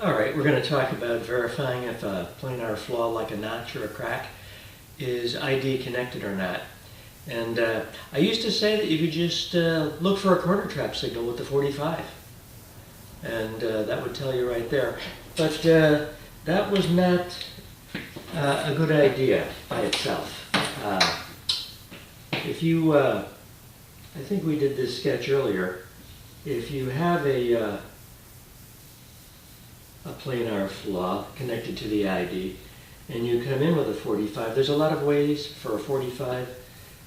Alright, we're going to talk about verifying if a planar flaw like a notch or a crack is ID connected or not. And I used to say that you could just look for a corner trap signal with the 45. And that would tell you right there. But that was not a good idea by itself. If you, I think we did this sketch earlier, if you have a planar flaw connected to the ID, and you come in with a 45, there's a lot of ways for a 45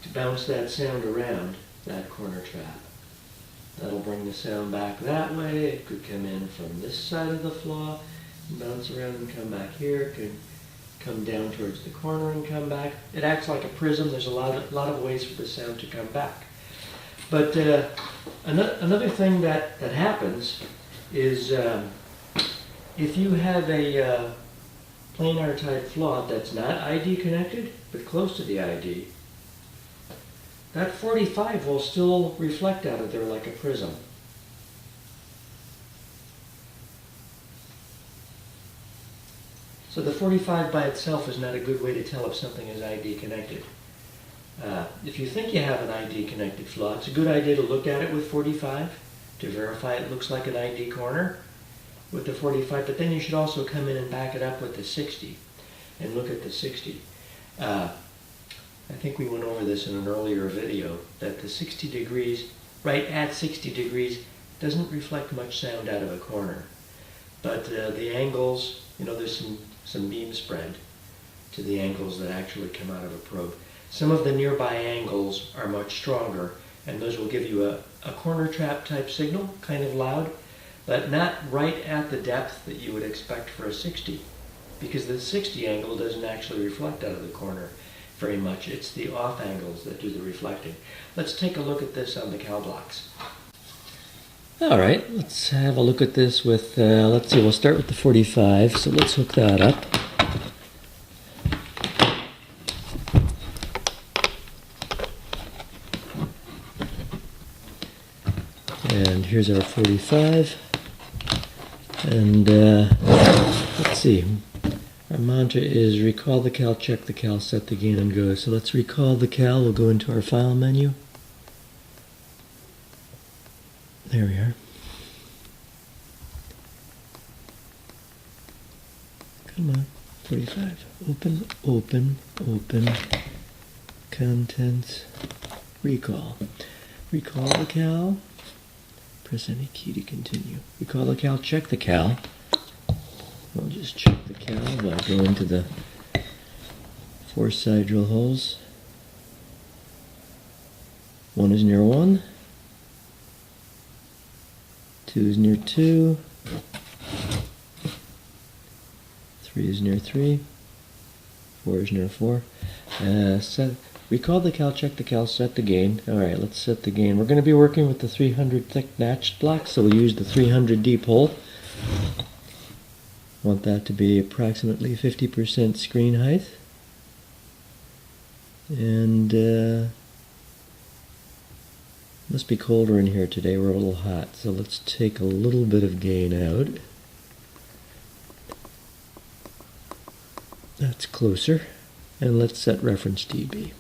to bounce that sound around that corner trap. That'll bring the sound back that way. It could come in from this side of the flaw, and bounce around and come back here. It could come down towards the corner and come back. It acts like a prism. There's a lot of ways for the sound to come back. But another thing that happens is if you have a planar type flaw that's not ID connected, but close to the ID, that 45 will still reflect out of there like a prism. So the 45 by itself is not a good way to tell if something is ID connected. If you think you have an ID connected flaw, it's a good idea to look at it with 45 to verify it looks like an ID corner with the 45, but then you should also come in and back it up with the 60 and look at the 60. I think we went over this in an earlier video, that the 60 degrees, right at 60 degrees, doesn't reflect much sound out of a corner. But the angles, there's some beam spread to the angles that actually come out of a probe. Some of the nearby angles are much stronger, and those will give you a corner trap type signal, kind of loud, but not right at the depth that you would expect for a 60, because the 60 angle doesn't actually reflect out of the corner very much. It's the off angles that do the reflecting. Let's take a look at this on the cow blocks. All right, let's have a look at this with, let's see, we'll start with the 45, so let's hook that up. And here's our 45. And let's see, our mantra is recall the cal, check the cal, set the gain, and go. So let's recall the cal. We'll go into our file menu. There we are. Come on, 45. Open, open, open, contents, recall. Recall the cal. Press any key to continue. Recall the cal, check the cal. We'll just check the cal by going to the 4 side drill holes. 1 is near 1. 2 is near 2. 3 is near 3. 4 is near 4. Recall the cal, check the cal, set the gain. Alright, let's set the gain. We're going to be working with the 300 thick notched block, so we'll use the 300 deep hole. Want that to be approximately 50% screen height. And must be colder in here today. We're a little hot, so let's take a little bit of gain out. That's closer. And let's set reference dB.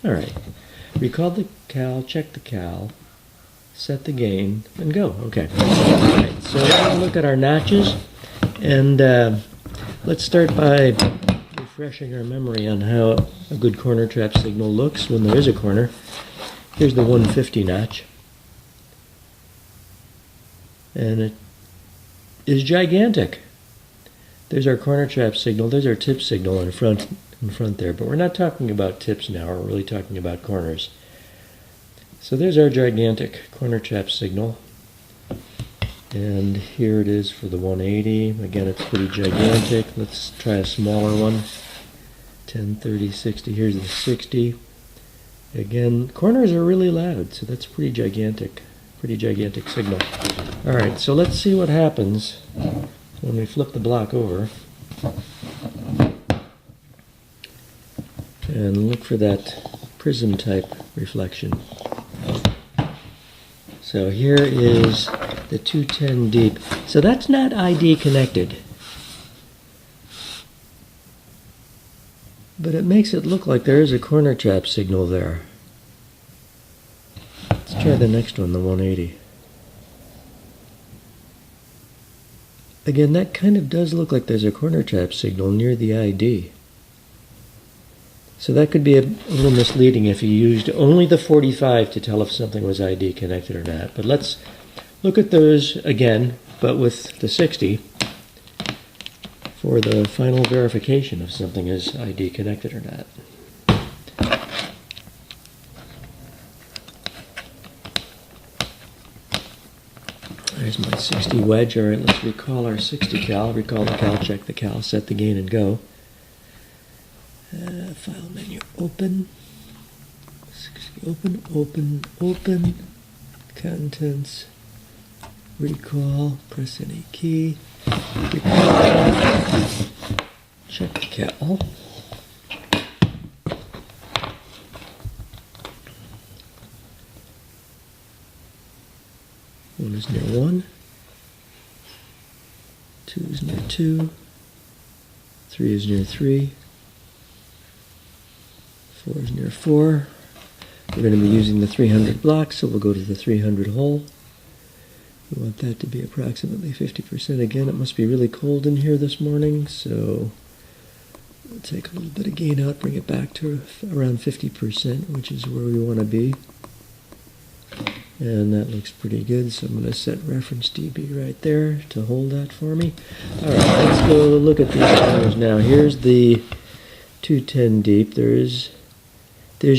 Alright, recall the cal, check the cal, set the gain, and go. Okay. Alright, so we're going to look at our notches, and let's start by refreshing our memory on how a good corner trap signal looks when there is a corner. Here's the 150 notch. And it is gigantic. There's our corner trap signal, there's our tip signal in front there, but we're not talking about tips now, we're really talking about corners. So there's our gigantic corner trap signal, and here it is for the 180. Again, it's pretty gigantic. Let's try a smaller one. 10, 30, 60. Here's the 60. Again, corners are really loud, so that's pretty gigantic signal. Alright, so let's see what happens when we flip the block over and look for that prism type reflection. So here is the 210 deep. So that's not ID connected. But it makes it look like there is a corner trap signal there. Let's try the next one, the 180. Again, that kind of does look like there's a corner trap signal near the ID. So that could be a little misleading if you used only the 45 to tell if something was ID connected or not. But let's look at those again, but with the 60 for the final verification if something is ID connected or not. There's my 60 wedge. All right, let's recall our 60 cal. Recall the cal, check the cal, set the gain, and go. File menu, open. 60, open, open, open. Contents. Recall. Press any key. Recall. Check the cal. One is near 1, 2 is near 2, 3 is near 3, 4 is near 4. We're going to be using the 300 block, so we'll go to the 300 hole. We want that to be approximately 50%. Again, it must be really cold in here this morning, so we'll take a little bit of gain out, bring it back to around 50%, which is where we want to be. And that looks pretty good, so I'm going to set reference dB right there to hold that for me. All right, let's go look at these numbers now. Here's the 210 deep. There's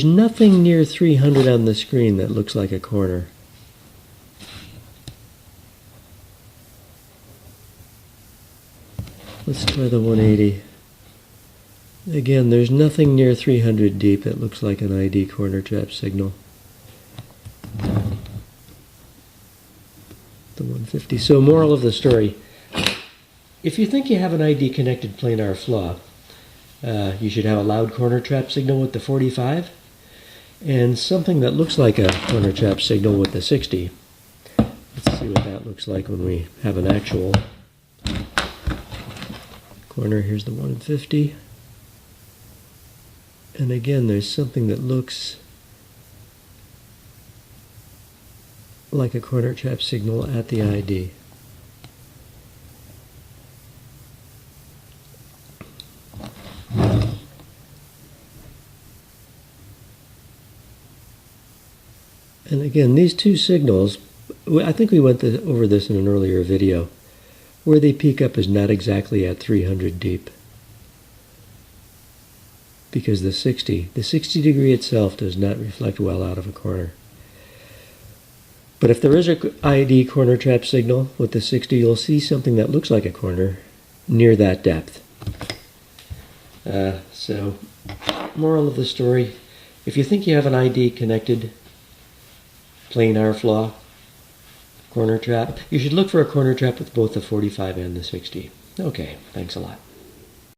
nothing near 300 on the screen that looks like a corner. Let's try the 180. Again, there's nothing near 300 deep that looks like an ID corner trap signal. The 150. So moral of the story, if you think you have an ID connected planar flaw, you should have a loud corner trap signal with the 45 and something that looks like a corner trap signal with the 60. Let's see what that looks like when we have an actual corner. Here's the 150. And again, there's something that looks like a corner trap signal at the ID. And again, these two signals, I think we went over this in an earlier video, where they peak up is not exactly at 300 deep. Because the 60 degree itself does not reflect well out of a corner. But if there is an ID corner trap signal with the 60, you'll see something that looks like a corner near that depth. So, moral of the story, if you think you have an ID connected planar flaw corner trap, you should look for a corner trap with both the 45 and the 60. Okay, thanks a lot.